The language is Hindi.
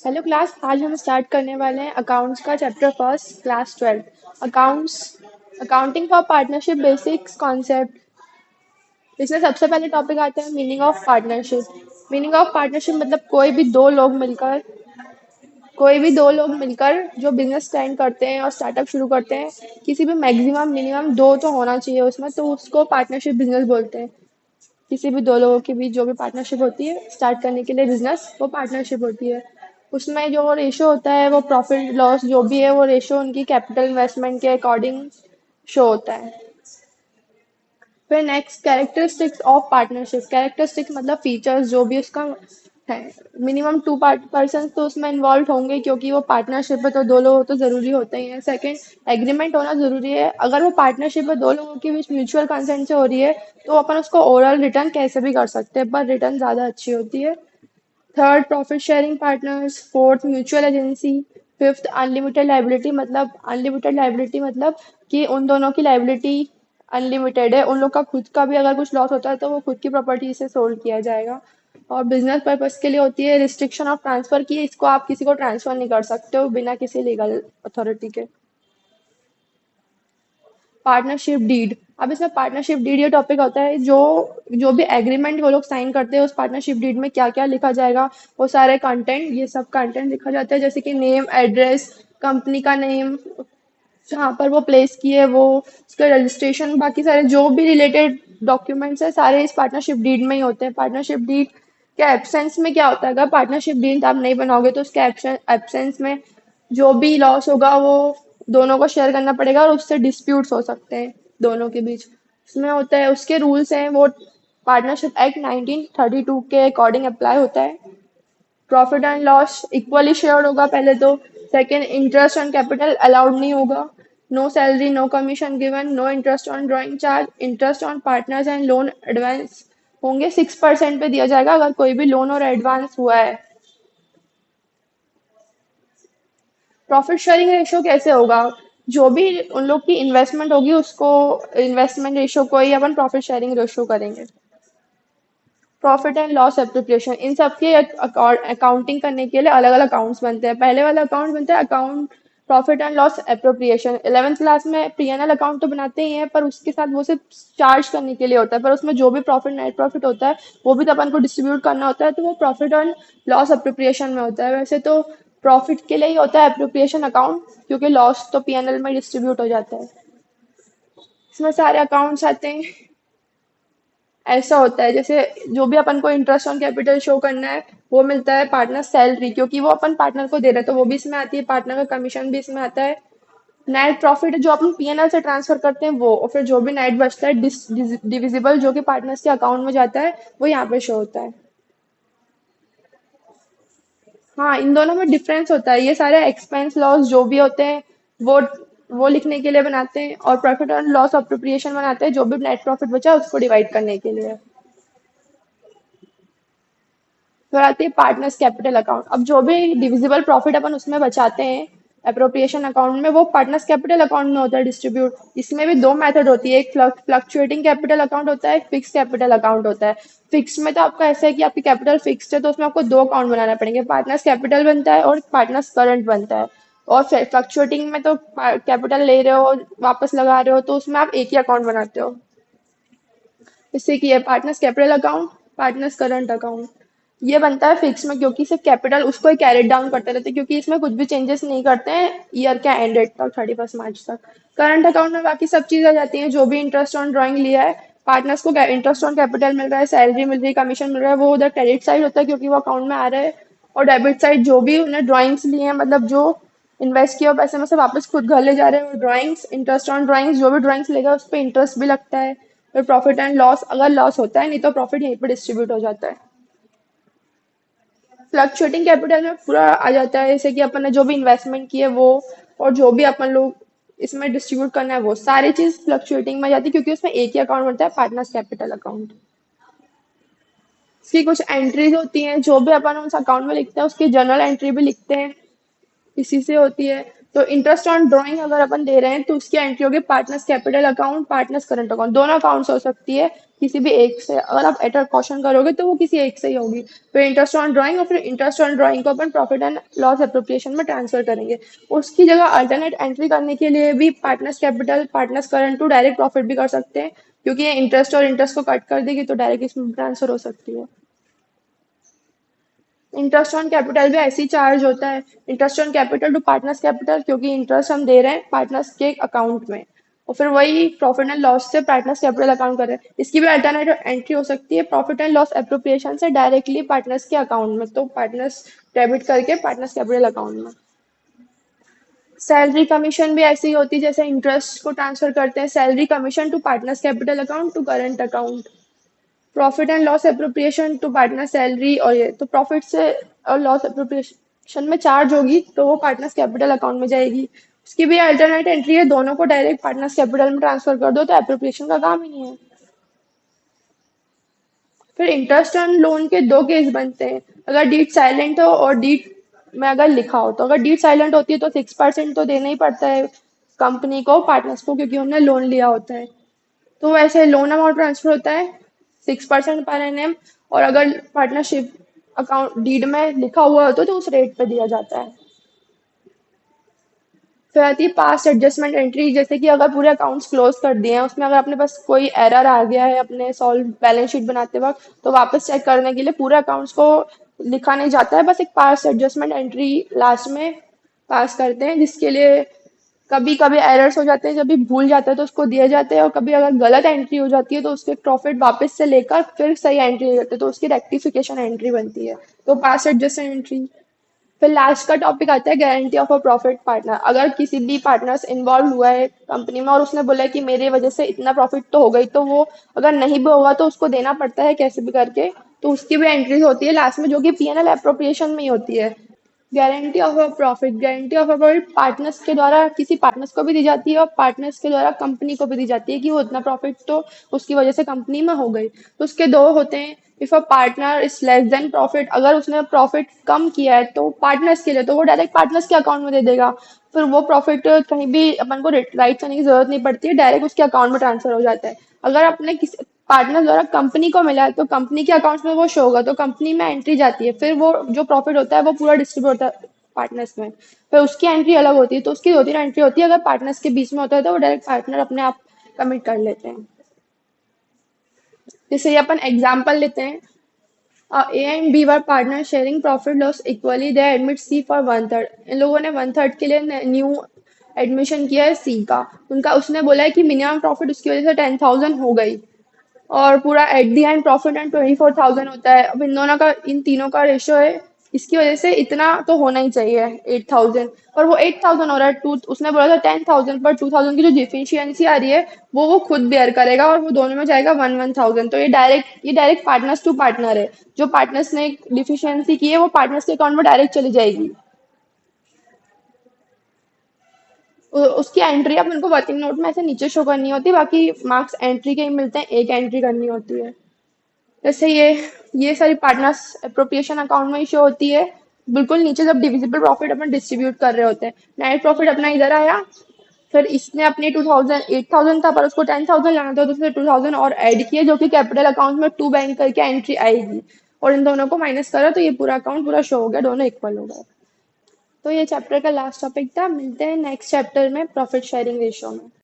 हेलो क्लास, आज हम स्टार्ट करने वाले हैं अकाउंट्स का chapter first, class 12 accounts. Accounting for partnership basics concept. इसमें सबसे पहले टॉपिक आता है meaning of partnership. Meaning of partnership मतलब कोई भी दो लोग मिलकर जो बिजनेस स्टैंड करते हैं और स्टार्टअप शुरू करते हैं। किसी भी मैक्सिमम मिनिमम दो तो होना चाहिए उसमें, तो उसको पार्टनरशिप बिजनेस बोलते हैं। किसी भी दो लोगों के बीच जो भी पार्टनरशिप होती है स्टार्ट करने के लिए बिजनेस, वो पार्टनरशिप होती है। उसमें जो रेशो होता है वो प्रॉफिट लॉस जो भी है वो रेशो उनकी कैपिटल इन्वेस्टमेंट के अकॉर्डिंग शो होता है। फिर next characteristics of partnership. Characteristics मतलब फीचर्स जो भी उसका है। मिनिमम टू पर्सन तो उसमें इन्वॉल्व होंगे, क्योंकि वो पार्टनरशिप है तो दो लोग तो जरूरी होते ही हैं। सेकंड, एग्रीमेंट होना जरूरी है। अगर वो पार्टनरशिप है दो लोगों के बीच म्यूचुअल कंसेंट से हो रही है तो अपन उसको ओरल रिटर्न कैसे भी कर सकते हैं, पर रिटर्न ज्यादा अच्छी होती है। Third, profit sharing partners. Fourth, mutual agency. Fifth, unlimited liability मतलब कि उन दोनों की लाइबिलिटी अनलिमिटेड है। उन लोग का खुद का भी अगर कुछ लॉस होता है तो वो खुद की प्रॉपर्टी से सोल्व किया जाएगा। और बिजनेस पर्पज के लिए होती है रिस्ट्रिक्शन ऑफ ट्रांसफर की, इसको आप किसी को ट्रांसफर नहीं कर सकते हो बिना किसी लीगल अथॉरिटी के। Partnership deed. अब इसमें पार्टनरशिप डीड ये टॉपिक होता है जो जो भी एग्रीमेंट वो लोग साइन करते हैं उस पार्टनरशिप डीड में क्या क्या लिखा जाएगा, वो सारे कंटेंट, ये सब कंटेंट लिखा जाता है। जैसे कि नेम, एड्रेस, कंपनी का नेम, जहाँ पर वो प्लेस की है वो, उसका रजिस्ट्रेशन, बाकी सारे जो भी रिलेटेड डॉक्यूमेंट्स है सारे इस पार्टनरशिप डीड में ही होते हैं। पार्टनरशिप डीड के एब्सेंस में क्या होता है, अगर पार्टनरशिप डीड आप नहीं बनाओगे तो उसके एब्सेंस में जो भी लॉस होगा वो दोनों को शेयर करना पड़ेगा और उससे डिस्प्यूट्स हो सकते हैं दोनों के बीच। उसमें होता है, उसके रूल्स हैं वो पार्टनरशिप एक्ट 1932 के अकॉर्डिंग अप्लाई होता है। Profit and loss equally shared होगा पहले तो। Second, interest on capital allowed नहीं होगा। No salary, no commission given, no interest on drawing charge. Interest on partners and loan advance होंगे 6% पे दिया जाएगा अगर कोई भी लोन और एडवांस हुआ है। प्रॉफिट शेयरिंग रेशियो कैसे होगा, जो भी उन लोग की इन्वेस्टमेंट होगी उसको, इन्वेस्टमेंट रेशियो को ही अपन प्रॉफिट शेयरिंग रेशियो करेंगे। प्रॉफिट एंड लॉस एप्रोप्रिएशन, इन सब के अकाउंटिंग करने के लिए अलग अलग अकाउंट्स बनते हैं। पहले वाला अकाउंट बनता है account profit and loss appropriation. 11th class में पीएनएल अकाउंट तो बनाते ही हैं, पर उसके साथ वो सिर्फ चार्ज करने के लिए होता है, पर उसमें जो भी प्रॉफिट नेट प्रॉफिट होता है वो भी तो अपन को डिस्ट्रीब्यूट करना होता है, तो वो प्रॉफिट एंड लॉस एप्रोप्रिएशन में होता है। वैसे तो प्रॉफिट के लिए ही होता है एप्रोप्रिएशन अकाउंट, क्योंकि लॉस तो पीएनएल में डिस्ट्रीब्यूट हो जाता है। इसमें सारे अकाउंट्स आते हैं। ऐसा होता है जैसे जो भी अपन को इंटरेस्ट ऑन कैपिटल शो करना है वो मिलता है पार्टनर सैलरी, क्योंकि वो अपन पार्टनर को दे रहे हैं तो वो भी इसमें आती है। पार्टनर का कमीशन भी इसमें आता है। नेट प्रॉफिट जो अपन पीएनएल से ट्रांसफर करते हैं वो, और फिर जो भी नेट बचता है डिविजिबल जो कि पार्टनर्स के अकाउंट में जाता है वो यहाँ पे शो होता है। हाँ, इन दोनों में डिफरेंस होता है। ये सारे एक्सपेंस लॉस जो भी होते हैं वो वो लिखने के लिए बनाते हैं, और प्रॉफिट और लॉस अप्रोप्रिएशन बनाते हैं जो भी नेट प्रॉफिट बचा है उसको डिवाइड करने के लिए। फिर आती है पार्टनर्स कैपिटल अकाउंट। अब जो भी डिविजिबल प्रॉफिट अपन उसमें बचाते हैं अप्रोप्रिएशन अकाउंट में, वो पार्टनर्स कैपिटल अकाउंट में होता है डिस्ट्रीब्यूट। इसमें भी दो मेथड होती है, एक फ्लक्चुएटिंग कैपिटल अकाउंट होता है, एक फिक्स कैपिटल अकाउंट होता है। फिक्स में तो आपका ऐसा है कि आपकी कैपिटल फिक्स्ड है तो उसमें आपको दो अकाउंट बनाना पड़ेंगे, पार्टनर्स कैपिटल बनता है और पार्टनर्स करंट बनता है। और फ्लक्चुएटिंग में तो कैपिटल ले रहे हो वापस लगा रहे हो तो उसमें आप एक ही अकाउंट बनाते हो। इससे कि है partners capital account, partners current account. ये बनता है फिक्स में, क्योंकि सिर्फ कैपिटल उसको ही कैरी डाउन करते रहते हैं, क्योंकि इसमें कुछ भी चेंजेस नहीं करते हैं ईयर के एंड डेट तक, 31 मार्च तक। करंट अकाउंट में बाकी सब चीज़ आ जाती हैं, जो भी इंटरेस्ट ऑन ड्राइंग लिया है, पार्टनर्स को इंटरेस्ट ऑन कैपिटल मिल रहा है, सैलरी मिल रही है, कमीशन मिल रहा है, वो उधर क्रेडिट साइड होता है क्योंकि वो अकाउंट में आ रहा है। और डेबिट साइड जो भी उन्हें ड्राइंग्स लिए हैं, मतलब जो इन्वेस्ट किया हुआ पैसे में से वापस खुद घर ले जा रहे हैं, ड्राइंग्स, इंटरेस्ट ऑन ड्राइंग्स, जो भी ड्राइंग्स लेगा उस पर इंटरेस्ट भी लगता है। फिर प्रॉफिट एंड लॉस, अगर लॉस होता है, नहीं तो प्रॉफिट यहीं पर डिस्ट्रीब्यूट हो जाता है। फ्लक्चुएटिंग कैपिटल में पूरा आ जाता है, जैसे कि अपन ने जो भी इन्वेस्टमेंट की है वो, और जो भी अपन लोग इसमें डिस्ट्रीब्यूट करना है वो सारी चीज फ्लक्चुएटिंग में आ जाती है, क्योंकि उसमें एक ही अकाउंट बनता है, पार्टनर्स कैपिटल अकाउंट। इसकी कुछ एंट्रीज होती हैं जो भी अपन उस अकाउंट में लिखते हैं, उसकी जर्नल एंट्री भी लिखते हैं, इसी से होती है। तो इंटरेस्ट ऑन ड्राइंग अगर अपन दे रहे हैं तो उसकी एंट्री होगी partners capital account, partners current account, दोनों अकाउंट्स हो सकती है किसी भी एक से। अगर आप एटर क्वेश्चन करोगे तो वो किसी एक से ही होगी। फिर इंटरेस्ट ऑन ड्राइंग, और फिर इंटरेस्ट ऑन ड्राइंग को अपन प्रॉफिट एंड लॉस एप्रोप्रिएशन में ट्रांसफर करेंगे। उसकी जगह अल्टरनेट एंट्री करने के लिए भी partners capital, partners current to direct profit भी कर सकते हैं, क्योंकि ये इंटरेस्ट और इंटरेस्ट को कट कर देगी तो डायरेक्ट इसमें ट्रांसफर हो सकती है। इंटरेस्ट ऑन कैपिटल भी ऐसे ही चार्ज होता है, interest on capital to partners capital, क्योंकि इंटरेस्ट हम दे रहे हैं पार्टनर्स के अकाउंट में, और फिर वही प्रॉफिट एंड लॉस से पार्टनर्स कैपिटल अकाउंट कर रहे हैं। इसकी भी अल्टरनेटिव एंट्री हो सकती है प्रॉफिट एंड लॉस एप्रोप्रिएशन से डायरेक्टली पार्टनर्स के अकाउंट में, तो पार्टनर्स डेबिट करके पार्टनर्स कैपिटल अकाउंट में। सैलरी कमीशन भी ऐसी ही होती है, जैसे इंटरेस्ट को ट्रांसफर करते हैं salary commission to partners capital account to current account. Profit and loss appropriation to partner salary, और ये तो प्रॉफिट से और लॉस एप्रोप्रिएशन में चार्ज होगी तो वो पार्टनर्स कैपिटल अकाउंट में जाएगी। उसकी भी अल्टरनेट एंट्री है, दोनों को डायरेक्ट पार्टनर्स कैपिटल में ट्रांसफर कर दो तो एप्रोप्रिएशन का काम ही नहीं है। फिर इंटरेस्ट ऑन लोन के दो केस बनते हैं, अगर डीड साइलेंट हो और डीड में अगर लिखा हो। तो अगर डीड साइलेंट होती है तो 6% तो देना ही पड़ता है कंपनी को, पार्टनर्स को, क्योंकि उन्होंने लोन लिया होता है। तो वैसे लोन अमाउंट ट्रांसफर होता है 6% पर एनएम, और अगर पार्टनरशिप अकाउंट डीड में लिखा हुआ होता है तो उस रेट पे दिया जाता है। फिर आती है पास्ट एडजस्टमेंट एंट्री, जैसे कि अगर पूरे अकाउंट्स क्लोज कर दिए हैं, उसमें अगर अपने पास कोई एरर आ गया है अपने सॉल्व बैलेंस शीट बनाते वक्त, तो वापस चेक करने के लिए पूरे अकाउंट्स को लिखा नहीं जाता है, बस एक पास्ट एडजस्टमेंट एंट्री लास्ट में पास करते हैं, जिसके लिए कभी कभी एरर्स हो जाते हैं, जब भी भूल जाता है तो उसको दिए जाते हैं, और कभी अगर गलत एंट्री हो जाती है तो उसके प्रॉफिट वापस से लेकर फिर सही एंट्री हो जाती है, तो उसकी रेक्टिफिकेशन एंट्री बनती है। तो पास्ट एडजस्टमेंट एंट्री। फिर लास्ट का टॉपिक आता है guarantee of a profit partner. अगर किसी भी पार्टनर्स इन्वॉल्व हुआ है कंपनी में और उसने बोला है कि मेरे वजह से इतना प्रॉफिट तो हो गई, तो वो अगर नहीं भी होगा तो उसको देना पड़ता है कैसे भी करके, तो उसकी भी एंट्रीज होती है लास्ट में, जो कि पीएनएल अप्रोप्रिएशन में ही होती है। Guarantee of a profit, guarantee of a profit partners के द्वारा किसी पार्टनर्स को भी दी जाती है और पार्टनर्स के द्वारा कंपनी को भी दी जाती है कि वो इतना प्रॉफिट तो उसकी वजह से कंपनी में हो गई। तो उसके दो होते हैं, if a partner is less than profit, अगर उसने प्रॉफिट कम किया है तो पार्टनर्स के लिए, तो वो डायरेक्ट पार्टनर्स के अकाउंट में दे देगा। फिर वो प्रॉफिट कहीं भी अपन को राइट करने की जरूरत नहीं पड़ती है, डायरेक्ट उसके अकाउंट में ट्रांसफर हो जाता है। अगर अपने किसी पार्टनर द्वारा कंपनी को मिला है तो कंपनी के अकाउंट में वो शो होगा, तो कंपनी में एंट्री जाती है, फिर वो जो प्रॉफिट होता है वो पूरा डिस्ट्रीब्यूट होता है पार्टनर्स में। फिर उसकी एंट्री अलग होती है, तो उसकी दो तीन एंट्री होती है, अगर पार्टनर्स के बीच में होता है तो वो डायरेक्ट पार्टनर अपने आप कमिट कर लेते हैं। जैसे ये अपन एग्जाम्पल लेते हैं, a and b were partner sharing profit loss equally, they admit c for one third. इन लोगों ने वन थर्ड के लिए न्यू एडमिशन किया है सी का। उनका उसने बोला है कि मिनिमम प्रॉफिट उसकी वजह से 10,000 हो गई, और पूरा at the and profit and 24,000 होता है। अब इन दोनों का, इन तीनों का रेशियो है, इसकी वजह से इतना तो होना ही चाहिए 8,000, पर वो 8,000 हो रहा है। टू उसने बोला था 10,000, पर 2,000 की जो डिफिशियंसी आ रही है वो खुद बेयर करेगा, और वो दोनों में जाएगा 1,000। तो ये डायरेक्ट पार्टनर्स टू पार्टनर है, जो पार्टनर्स ने डिफिशियंसी की है वो पार्टनर्स के अकाउंट में डायरेक्ट चली जाएगी। उसकी एंट्री अपन को वर्किंग नोट में ऐसे नीचे शो करनी होती है, बाकी मार्क्स एंट्री के ही मिलते हैं, एक एंट्री करनी होती है। जैसे ये सारी पार्टनर्स अप्रोप्रिएशन अकाउंट में ही शो होती है, बिल्कुल नीचे जब डिविजिबल प्रॉफिट अपन डिस्ट्रीब्यूट कर रहे होते हैं। नेट प्रॉफिट अपना इधर आया, फिर इसने अपने 2,000 8,000 था पर उसको 10,000 लाना था, तो उसने 2,000 और ऐड किए, जो कि कैपिटल अकाउंट में टू बैंक करके एंट्री आएगी, और इन दोनों को माइनस करा तो ये पूरा अकाउंट पूरा शो हो गया, दोनों इक्वल हो गए। तो ये चैप्टर का लास्ट टॉपिक था, मिलते हैं नेक्स्ट चैप्टर में प्रॉफिट शेयरिंग रेशियो में।